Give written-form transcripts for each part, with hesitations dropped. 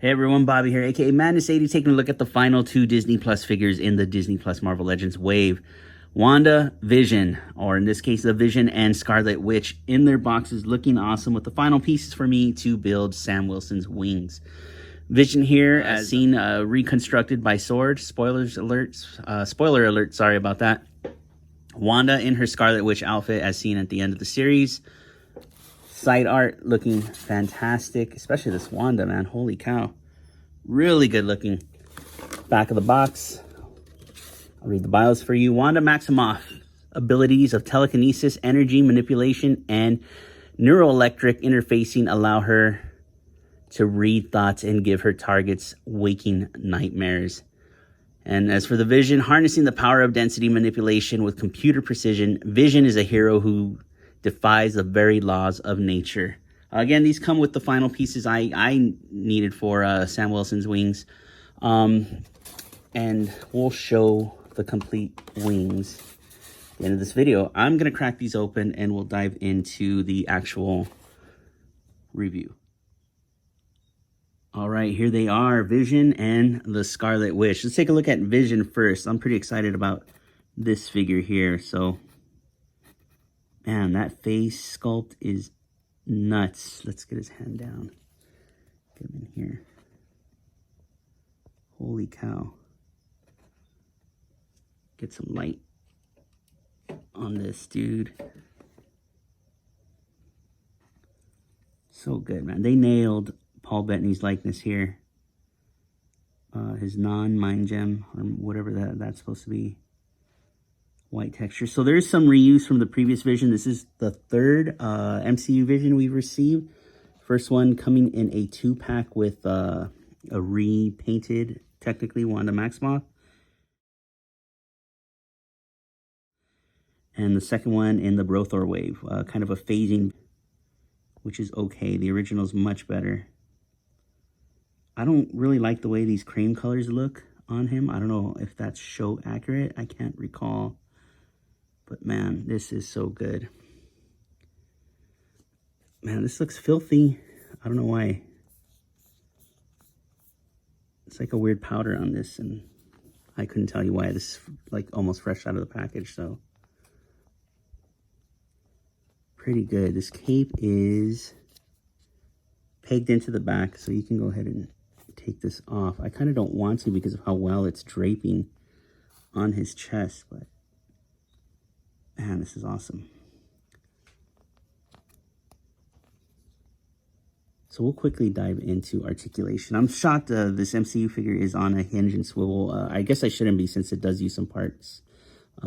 Hey everyone, Bobby here, aka Madness80, taking a look at the final two Disney Plus figures in the Disney Plus Marvel Legends wave. Wandavision, or in this case, the Vision and Scarlet Witch, in their boxes, looking awesome with the final pieces for me to build Sam Wilson's wings. Vision here, as seen, reconstructed by Sword. Spoiler alert, sorry about that. Wanda in her Scarlet Witch outfit, as seen at the end of the series. Side art looking fantastic, especially this Wanda, man. Holy cow. Really good looking. Back of the box. I'll read the bios for you. Wanda Maximoff. Abilities of telekinesis, energy manipulation, and neuroelectric interfacing allow her to read thoughts and give her targets waking nightmares. And as for the Vision, harnessing the power of density manipulation with computer precision, Vision is a hero who defies the very laws of nature. Again, these come with the final pieces I needed for Sam Wilson's wings. And we'll show the complete wings at the end of this video. I'm going to crack these open and we'll dive into the actual review. All right, here they are, Vision and the Scarlet Witch. Let's take a look at Vision first. I'm pretty excited about this figure here. So, man, that face sculpt is nuts. Let's get his hand down. Get him in here. Holy cow. Get some light on this dude. So good, man. They nailed Paul Bettany's likeness here. His non-mind gem, or whatever that's supposed to be. White texture. So there's some reuse from the previous Vision. This is the third MCU Vision we've received. First one coming in a 2-pack with a repainted, technically, Wanda Maximoff. And the second one in the Brothor wave. Kind of a phasing, which is okay. The original is much better. I don't really like the way these cream colors look on him. I don't know if that's show accurate. I can't recall. But man, this is so good. Man, this looks filthy. I don't know why. It's like a weird powder on this, and I couldn't tell you why. This is like almost fresh out of the package, so. Pretty good. This cape is pegged into the back, so you can go ahead and take this off. I kind of don't want to because of how well it's draping on his chest, but man, this is awesome. So we'll quickly dive into Articulation. I'm shocked this MCU figure is on a hinge and swivel. I guess I shouldn't be, since it does use some parts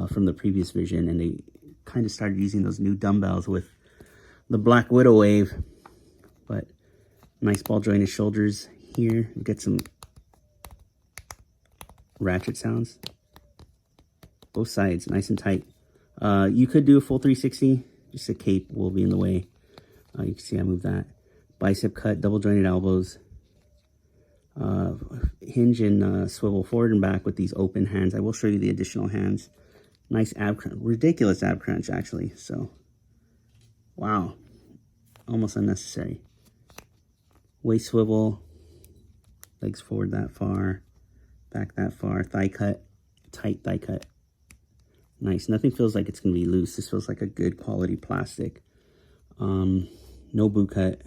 from the previous Vision, and they kind of started using those new dumbbells with the Black Widow wave. But nice ball jointed shoulders here. Get some ratchet sounds. Both sides, nice and tight. You could do a full 360, just a cape will be in the way. You can see I moved that. Bicep cut, double jointed elbows. Hinge and swivel forward and back with these open hands. I will show you the additional hands. Nice ab crunch, ridiculous ab crunch actually. So, wow, almost unnecessary. Waist swivel, legs forward that far, back that far. Thigh cut, tight thigh cut. Nice. Nothing feels like it's going to be loose. This feels like a good quality plastic. No boot cut.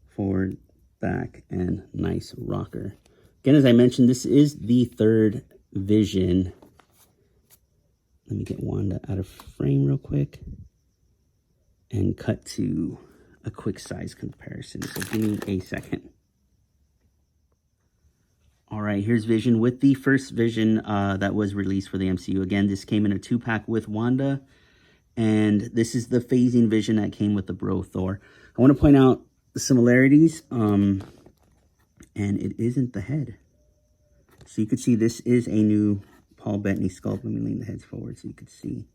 Forward, back, and nice rocker. Again, as I mentioned, this is the third Vision. Let me get Wanda out of frame real quick and cut to a quick size comparison. So give me a second. All right, here's Vision with the first Vision that was released for the MCU. Again, this came in a 2-pack with Wanda, and this is the phasing Vision that came with the Brothor. I want to point out the similarities, and it isn't the head. So you could see this is a new Paul Bettany sculpt. Let me lean the heads forward so you could see.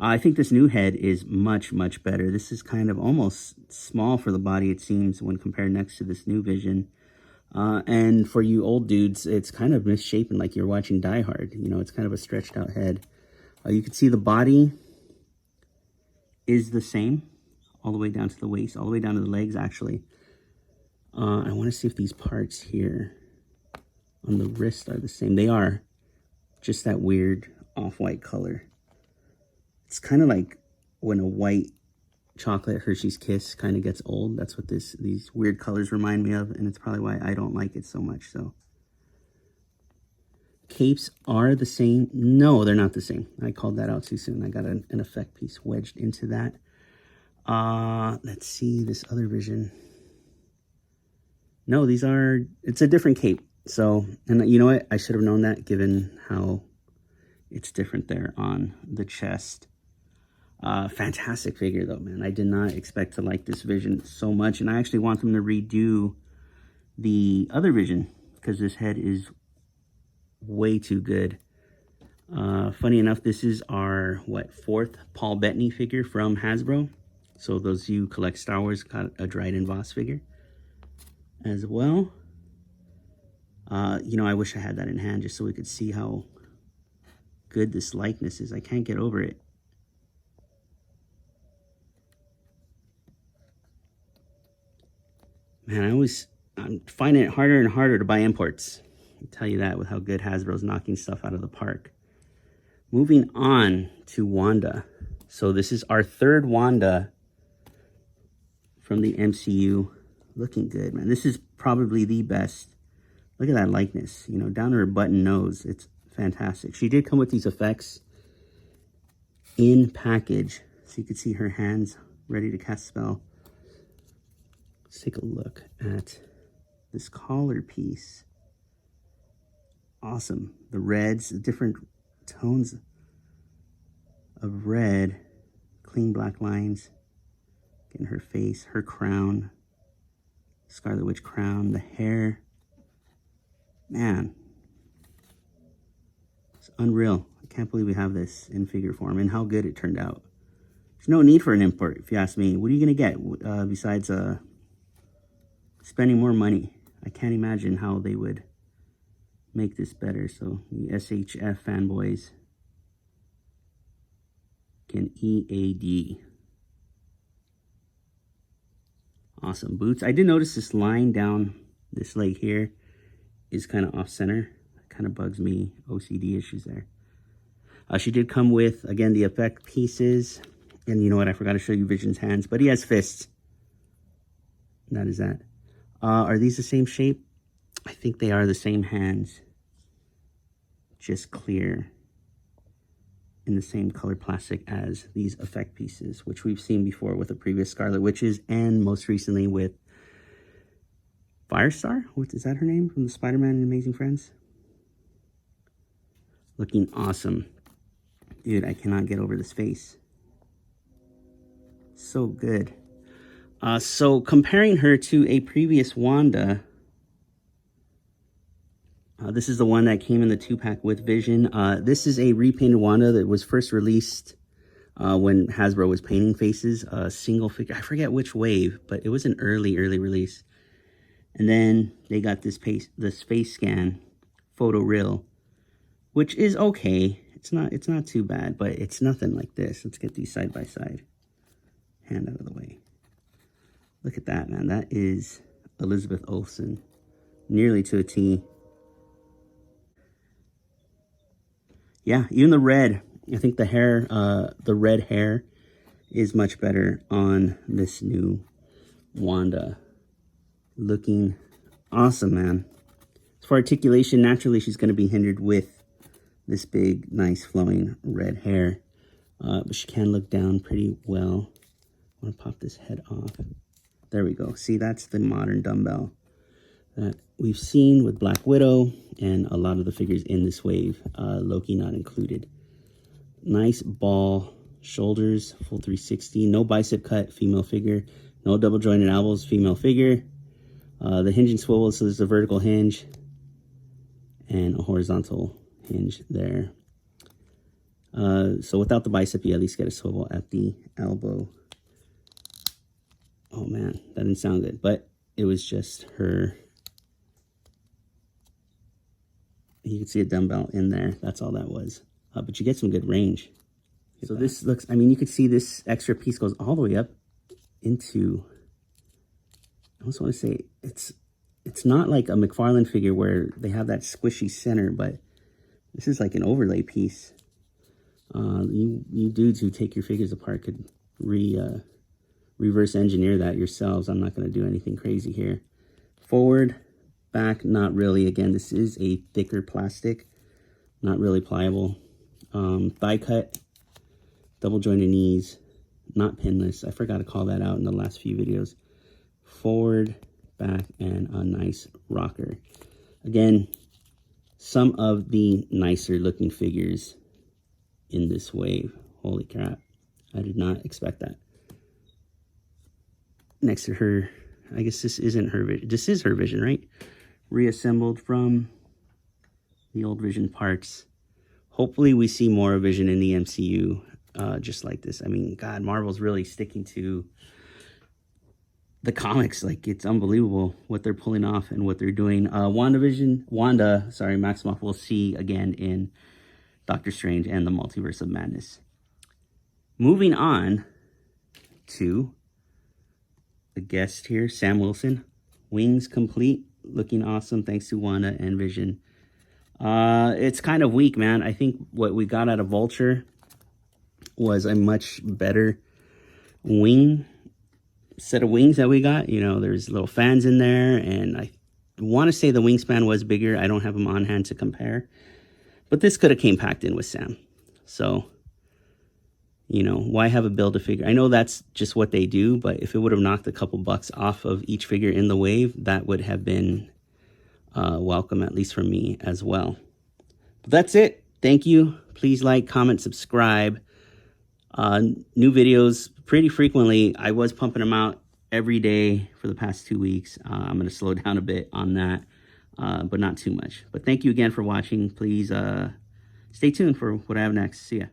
I think this new head is much, much better. This is kind of almost small for the body, it seems, when compared next to this new Vision. And for you old dudes, it's kind of misshapen, like you're watching Die Hard. You know, it's kind of a stretched out head. You can see the body is the same. all the way down to the waist, all the way down to the legs, actually. I want to see if these parts here on the wrist are the same. They are. Just that weird off-white color. It's kind of like when a white chocolate Hershey's Kiss kind of gets old. That's what these weird colors remind me of, and it's probably why I don't like it so much. So capes are the same. No, they're not the same. I called that out too soon. I got an effect piece wedged into that. Let's see this other vision. No, it's a different cape. So, and you know what? I should have known that given how it's different there on the chest. Fantastic figure though, man. I did not expect to like this vision so much, and I actually want them to redo the other vision because this head is way too good. Funny enough, this is our, fourth Paul Bettany figure from Hasbro. So those of you who collect Star Wars got a Dryden Voss figure as well. You know, I wish I had that in hand just so we could see how good this likeness is. I can't get over it. Man, I'm finding it harder and harder to buy imports. I'll tell you that with how good Hasbro's knocking stuff out of the park. Moving on to Wanda. So this is our third Wanda from the MCU. Looking good, man. This is probably the best. Look at that likeness, you know, down to her button nose. It's fantastic. She did come with these effects in package, so you could see her hands ready to cast spell. Let's take a look at this collar piece. Awesome. The reds, the different tones of red, clean black lines. Getting her face, her crown, Scarlet Witch crown, the hair. Man, it's unreal. I can't believe we have this in figure form and how good it turned out. There's no need for an import, if you ask me. What are you going to get besides spending more money? I can't imagine how they would make this better. So the SHF fanboys can EAD. Awesome boots. I did notice this line down this leg here is kind of off center. Kind of bugs me. OCD issues there. She did come with, again, the effect pieces. And you know what? I forgot to show you Vision's hands, but he has fists. That is that. Are these the same shape? I think they are the same hands. Just clear. In the same color plastic as these effect pieces, which we've seen before with the previous Scarlet Witches and most recently with Firestar. What is that her name from the Spider-Man and Amazing Friends? Looking awesome. Dude, I cannot get over this face. So good. So comparing her to a previous Wanda, this is the one that came in the 2-pack with Vision. This is a repainted Wanda that was first released when Hasbro was painting faces. A single figure. I forget which wave, but it was an early release. And then they got this face scan photo reel, which is okay. It's not too bad, but it's nothing like this. Let's get these side by side. Hand out of the way. Look at that, man. That is Elizabeth Olsen, nearly to a T. Yeah, even the red. I think the hair, the red hair is much better on this new Wanda. Looking awesome, man. As for articulation, naturally she's going to be hindered with this big, nice, flowing red hair. But she can look down pretty well. I want to pop this head off. There we go. See, that's the modern dumbbell that we've seen with Black Widow and a lot of the figures in this wave, Loki not included. Nice ball shoulders, full 360, no bicep cut, female figure, no double jointed elbows, female figure. The hinge and swivel, so there's a vertical hinge and a horizontal hinge there. So without the bicep, you at least get a swivel at the elbow. Oh man, that didn't sound good, but it was just her. You can see a dumbbell in there. That's all that was. But you get some good range. So this looks, I mean, you could see this extra piece goes all the way up into, I also want to say, it's not like a McFarlane figure where they have that squishy center, but this is like an overlay piece. You dudes who take your figures apart could reverse engineer that yourselves. I'm not going to do anything crazy here. Forward, back, not really. Again, this is a thicker plastic, not really pliable. Thigh cut, double jointed knees, not pinless. I forgot to call that out in the last few videos. Forward, back, and a nice rocker. Again, some of the nicer looking figures in this wave. Holy crap, I did not expect that. Next to her, I guess this isn't her Vision. This is her Vision, right? Reassembled from the old Vision parts. Hopefully we see more of Vision in the MCU, just like this. I mean, God, Marvel's really sticking to the comics. Like, it's unbelievable what they're pulling off and what they're doing. Wanda, Maximoff, we'll see again in Doctor Strange and the Multiverse of Madness. Moving on to the guest here, Sam Wilson. Wings complete, looking awesome thanks to Wanda and Vision. It's kind of weak, man. I think what we got out of Vulture was a much better set of wings that we got. You know, there's little fans in there, and I want to say the wingspan was bigger. I don't have them on hand to compare, but this could have came packed in with Sam. So, you know, why have a Build-A-Figure? I know that's just what they do, but if it would have knocked a couple bucks off of each figure in the wave, that would have been welcome, at least for me as well. But that's it. Thank you. Please like, comment, subscribe. New videos pretty frequently. I was pumping them out every day for the past 2 weeks. I'm going to slow down a bit on that, but not too much. But thank you again for watching. Please stay tuned for what I have next. See ya.